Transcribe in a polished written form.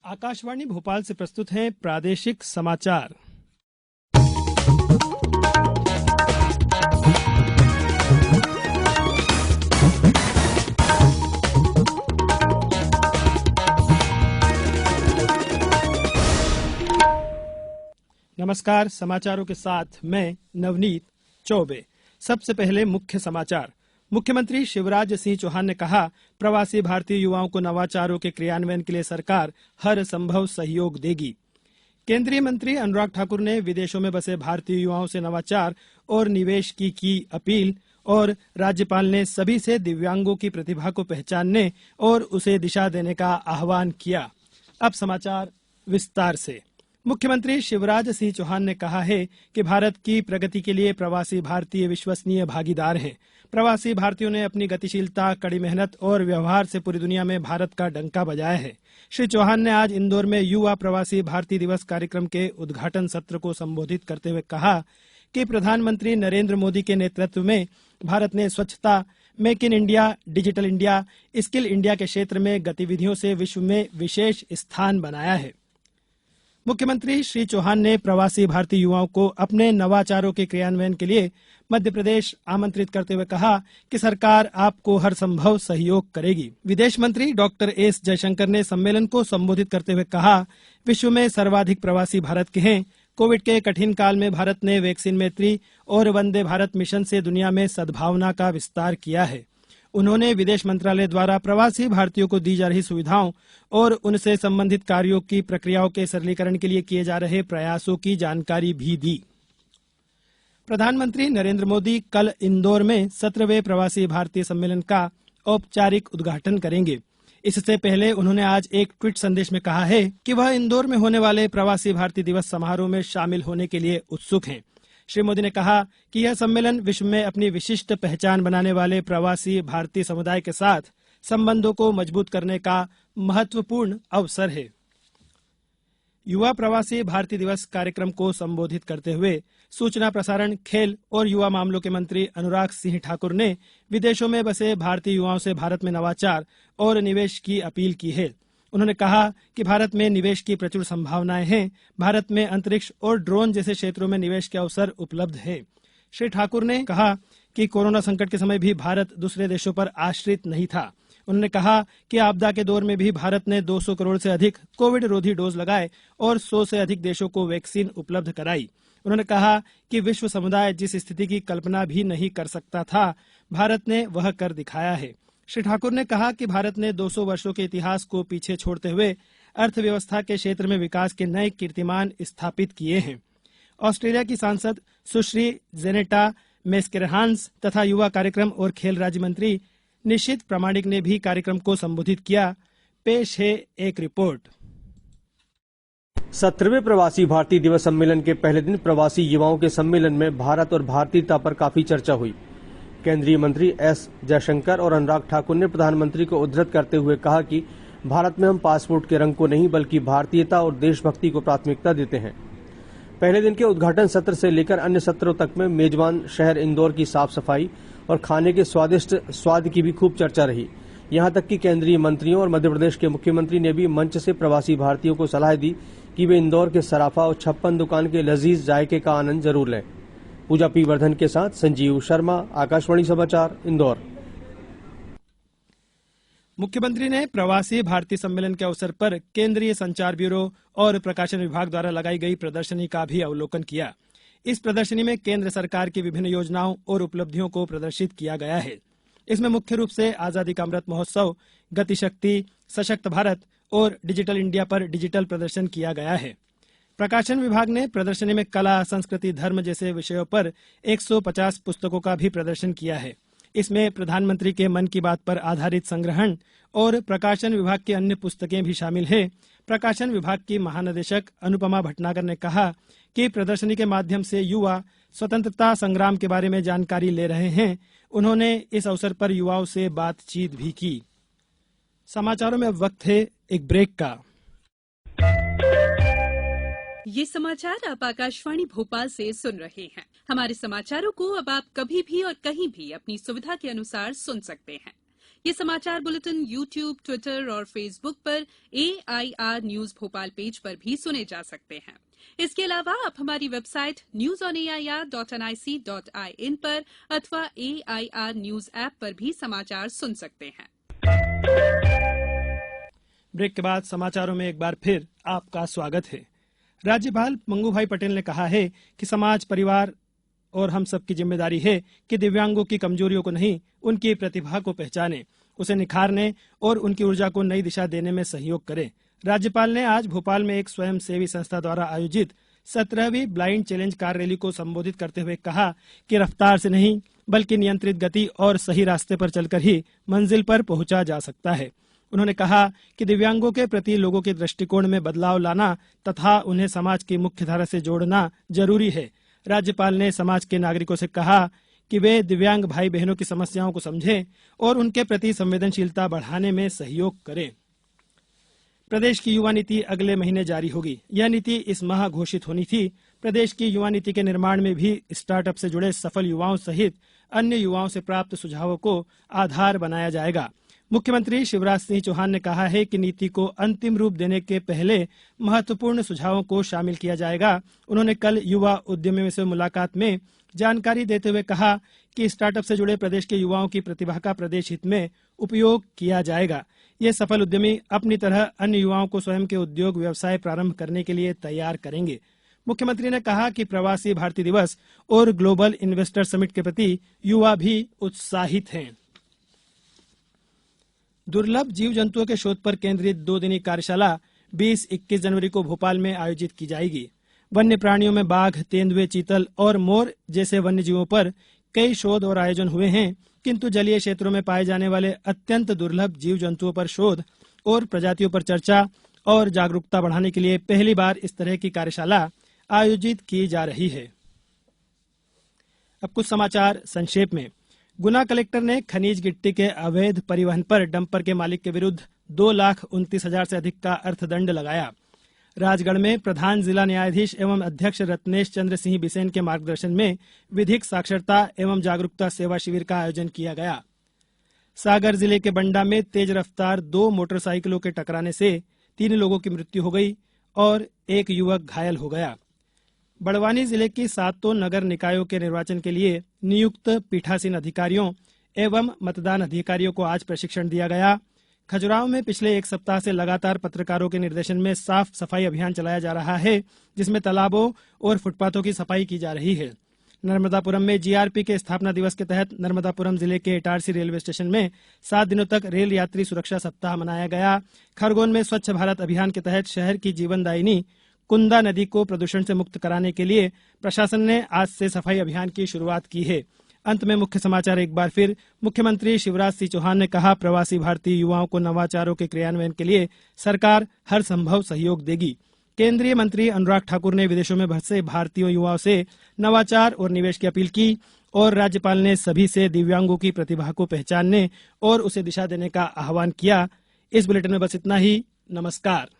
आकाशवाणी भोपाल से प्रस्तुत हैं प्रादेशिक समाचार। नमस्कार, समाचारों के साथ मैं नवनीत चौबे। सबसे पहले मुख्य समाचार। मुख्यमंत्री शिवराज सिंह चौहान ने कहा, प्रवासी भारतीय युवाओं को नवाचारों के क्रियान्वयन के लिए सरकार हर संभव सहयोग देगी। केंद्रीय मंत्री अनुराग ठाकुर ने विदेशों में बसे भारतीय युवाओं से नवाचार और निवेश की अपील और राज्यपाल ने सभी से दिव्यांगों की प्रतिभा को पहचानने और उसे दिशा देने का आह्वान किया। अब समाचार विस्तार से। मुख्यमंत्री शिवराज सिंह चौहान ने कहा है कि भारत की प्रगति के लिए प्रवासी भारतीय विश्वसनीय भागीदार हैं। प्रवासी भारतीयों ने अपनी गतिशीलता, कड़ी मेहनत और व्यवहार से पूरी दुनिया में भारत का डंका बजाया है। श्री चौहान ने आज इंदौर में युवा प्रवासी भारतीय दिवस कार्यक्रम के उद्घाटन सत्र को संबोधित करते हुए कहा कि प्रधानमंत्री नरेंद्र मोदी के नेतृत्व में भारत ने स्वच्छता, make in India, digital India, skill India के क्षेत्र में गतिविधियों से विश्व में विशेष स्थान बनाया है। मुख्यमंत्री श्री चौहान ने प्रवासी भारतीय युवाओं को अपने नवाचारों के क्रियान्वयन के लिए मध्य प्रदेश आमंत्रित करते हुए कहा कि सरकार आपको हर संभव सहयोग करेगी। विदेश मंत्री डॉक्टर एस जयशंकर ने सम्मेलन को संबोधित करते हुए कहा, विश्व में सर्वाधिक प्रवासी भारत के हैं। कोविड के कठिन काल में भारत ने वैक्सीन मैत्री और वंदे भारत मिशन से दुनिया में सद्भावना का विस्तार किया है। उन्होंने विदेश मंत्रालय द्वारा प्रवासी भारतीयों को दी जा रही सुविधाओं और उनसे संबंधित कार्यों की प्रक्रियाओं के सरलीकरण के लिए किए जा रहे प्रयासों की जानकारी भी दी। प्रधानमंत्री नरेंद्र मोदी कल इंदौर में 17वें प्रवासी भारतीय सम्मेलन का औपचारिक उद्घाटन करेंगे। इससे पहले उन्होंने आज एक ट्वीट संदेश में कहा है कि वह इंदौर में होने वाले प्रवासी भारतीय दिवस समारोह में शामिल होने के लिए उत्सुक हैं। श्री मोदी ने कहा कि यह सम्मेलन विश्व में अपनी विशिष्ट पहचान बनाने वाले प्रवासी भारतीय समुदाय के साथ संबंधों को मजबूत करने का महत्वपूर्ण अवसर है। युवा प्रवासी भारतीय दिवस कार्यक्रम को संबोधित करते हुए सूचना प्रसारण, खेल और युवा मामलों के मंत्री अनुराग सिंह ठाकुर ने विदेशों में बसे भारतीय युवाओं से भारत में नवाचार और निवेश की अपील की है। उन्होंने कहा कि भारत में निवेश की प्रचुर संभावनाएं हैं। भारत में अंतरिक्ष और ड्रोन जैसे क्षेत्रों में निवेश के अवसर उपलब्ध है। श्री ठाकुर ने कहा कि कोरोना संकट के समय भी भारत दूसरे देशों पर आश्रित नहीं था। उन्होंने कहा कि आपदा के दौर में भी भारत ने 200 करोड़ से अधिक कोविड रोधी डोज लगाए और 100 से अधिक देशों को वैक्सीन उपलब्ध कराई। उन्होंने कहा कि विश्व समुदाय जिस स्थिति की कल्पना भी नहीं कर सकता था, भारत ने वह कर दिखाया है। श्री ठाकुर ने कहा कि भारत ने 200 वर्षों के इतिहास को पीछे छोड़ते हुए अर्थव्यवस्था के क्षेत्र में विकास के नए कीर्तिमान स्थापित किए हैं। ऑस्ट्रेलिया की सांसद सुश्री जेनेटा मेस्केरहान्स तथा युवा कार्यक्रम और खेल राज्य मंत्री निशित प्रामाणिक ने भी कार्यक्रम को संबोधित किया। पेश है एक रिपोर्ट। 17वें प्रवासी भारतीय दिवस सम्मेलन के पहले दिन प्रवासी युवाओं के सम्मेलन में भारत और भारतीयता पर काफी चर्चा हुई। केंद्रीय मंत्री एस जयशंकर और अनुराग ठाकुर ने प्रधानमंत्री को उद्धृत करते हुए कहा कि भारत में हम पासपोर्ट के रंग को नहीं बल्कि भारतीयता और देशभक्ति को प्राथमिकता देते हैं। पहले दिन के उद्घाटन सत्र से लेकर अन्य सत्रों तक में मेजबान शहर इंदौर की साफ सफाई और खाने के स्वादिष्ट स्वाद की भी खूब चर्चा रही। यहां तक कि केंद्रीय मंत्रियों और मध्य प्रदेश के मुख्यमंत्री ने भी मंच से प्रवासी भारतीयों को सलाह दी कि वे इंदौर के सराफा और छप्पन दुकान के लजीज जायके का आनंद जरूर लें। पूजा पी वर्धन के साथ संजीव शर्मा, आकाशवाणी समाचार, इंदौर। मुख्यमंत्री ने प्रवासी भारतीय सम्मेलन के अवसर पर केंद्रीय संचार ब्यूरो और प्रकाशन विभाग द्वारा लगाई गई प्रदर्शनी का भी अवलोकन किया। इस प्रदर्शनी में केंद्र सरकार की विभिन्न योजनाओं और उपलब्धियों को प्रदर्शित किया गया है। इसमें मुख्य रूप से आजादी का अमृत महोत्सव, गतिशक्ति, सशक्त भारत और डिजिटल इंडिया पर डिजिटल प्रदर्शन किया गया है। प्रकाशन विभाग ने प्रदर्शनी में कला, संस्कृति, धर्म जैसे विषयों पर 150 पुस्तकों का भी प्रदर्शन किया है। इसमें प्रधानमंत्री के मन की बात पर आधारित संग्रहण और प्रकाशन विभाग की अन्य पुस्तकें भी शामिल है। प्रकाशन विभाग की महानिदेशक अनुपमा भटनागर ने कहा कि प्रदर्शनी के माध्यम से युवा स्वतंत्रता संग्राम के बारे में जानकारी ले रहे हैं। उन्होंने इस अवसर पर युवाओं से बातचीत भी की। समाचारों में अब वक्त है एक ब्रेक का। ये समाचार आप आकाशवाणी भोपाल से सुन रहे हैं। हमारे समाचारों को अब आप कभी भी और कहीं भी अपनी सुविधा के अनुसार सुन सकते हैं। ये समाचार बुलेटिन YouTube, ट्विटर और फेसबुक पर AIR न्यूज भोपाल पेज पर भी सुने जा सकते हैं। इसके अलावा आप हमारी वेबसाइट newsonair.nic.in पर अथवा AIR न्यूज ऐप पर भी समाचार सुन सकते हैं। ब्रेक के बाद समाचारों में एक बार फिर आपका स्वागत है। राज्यपाल मंगूभाई पटेल ने कहा है कि समाज, परिवार और हम सबकी जिम्मेदारी है कि दिव्यांगों की कमजोरियों को नहीं, उनकी प्रतिभा को पहचाने, उसे निखारने और उनकी ऊर्जा को नई दिशा देने में सहयोग करें। राज्यपाल ने आज भोपाल में एक स्वयंसेवी संस्था द्वारा आयोजित 17वीं ब्लाइंड चैलेंज कार रैली को संबोधित करते हुए कहा कि रफ्तार से नहीं बल्कि नियंत्रित गति और सही रास्ते पर चलकर ही मंजिल पर पहुंचा जा सकता है। उन्होंने कहा कि दिव्यांगों के प्रति लोगों के दृष्टिकोण में बदलाव लाना तथा उन्हें समाज की मुख्य धारा से जोड़ना जरूरी है। राज्यपाल ने समाज के नागरिकों से कहा कि वे दिव्यांग भाई बहनों की समस्याओं को समझें और उनके प्रति संवेदनशीलता बढ़ाने में सहयोग करें। प्रदेश की युवा नीति अगले महीने जारी होगी। यह नीति इस माह घोषित होनी थी। प्रदेश की युवा नीति के निर्माण में भी स्टार्टअप से जुड़े सफल युवाओं सहित अन्य युवाओं से प्राप्त सुझावों को आधार बनाया जाएगा। मुख्यमंत्री शिवराज सिंह चौहान ने कहा है कि नीति को अंतिम रूप देने के पहले महत्वपूर्ण सुझावों को शामिल किया जाएगा। उन्होंने कल युवा उद्यमियों से मुलाकात में जानकारी देते हुए कहा कि स्टार्टअप से जुड़े प्रदेश के युवाओं की प्रतिभा का प्रदेश हित में उपयोग किया जाएगा। ये सफल उद्यमी अपनी तरह अन्य युवाओं को स्वयं के उद्योग व्यवसाय प्रारंभ करने के लिए तैयार करेंगे। मुख्यमंत्री ने कहा कि प्रवासी भारतीय दिवस और ग्लोबल इन्वेस्टर समिट के प्रति युवा भी उत्साहित हैं। दुर्लभ जीव जंतुओं के शोध पर केंद्रित 2 दिनी कार्यशाला 20-21 जनवरी को भोपाल में आयोजित की जाएगी। वन्य प्राणियों में बाघ, तेंदुए, चीतल और मोर जैसे वन्य जीवों पर कई शोध और आयोजन हुए हैं, किंतु जलीय क्षेत्रों में पाए जाने वाले अत्यंत दुर्लभ जीव जंतुओं पर शोध और प्रजातियों पर चर्चा और जागरूकता बढ़ाने के लिए पहली बार इस तरह की कार्यशाला आयोजित की जा रही है। अब कुछ समाचार संक्षेप में। गुना कलेक्टर ने खनिज गिट्टी के अवैध परिवहन पर डंपर के मालिक के विरुद्ध 2,29,000 से अधिक का अर्थदंड लगाया। राजगढ़ में प्रधान जिला न्यायाधीश एवं अध्यक्ष रत्नेश चंद्र सिंह बिसेन के मार्गदर्शन में विधिक साक्षरता एवं जागरूकता सेवा शिविर का आयोजन किया गया। सागर जिले के बंडा में तेज रफ्तार 2 मोटरसाइकिलों के टकराने से 3 लोगों की मृत्यु हो गई और 1 युवक घायल हो गया। बड़वानी जिले की 7 नगर निकायों के निर्वाचन के लिए नियुक्त पीठासीन अधिकारियों एवं मतदान अधिकारियों को आज प्रशिक्षण दिया गया। खजुराहो में पिछले 1 सप्ताह से लगातार पत्रकारों के निर्देशन में साफ सफाई अभियान चलाया जा रहा है, जिसमें तालाबों और फुटपाथों की सफाई की जा रही है। नर्मदापुरम में जीआरपी के स्थापना दिवस के तहत नर्मदापुरम जिले के इटारसी रेलवे स्टेशन में 7 दिनों तक रेल यात्री सुरक्षा सप्ताह मनाया गया। खरगोन में स्वच्छ भारत अभियान के तहत शहर की जीवनदायिनी कुंदा नदी को प्रदूषण से मुक्त कराने के लिए प्रशासन ने आज से सफाई अभियान की शुरुआत की है। अंत में मुख्य समाचार एक बार फिर। मुख्यमंत्री शिवराज सिंह चौहान ने कहा, प्रवासी भारतीय युवाओं को नवाचारों के क्रियान्वयन के लिए सरकार हर संभव सहयोग देगी। केंद्रीय मंत्री अनुराग ठाकुर ने विदेशों में फंसे भारतीय युवाओं से नवाचार और निवेश की अपील की और राज्यपाल ने सभी से दिव्यांगों की प्रतिभा को पहचानने और उसे दिशा देने का आह्वान किया। इस बुलेटिन में बस इतना ही। नमस्कार।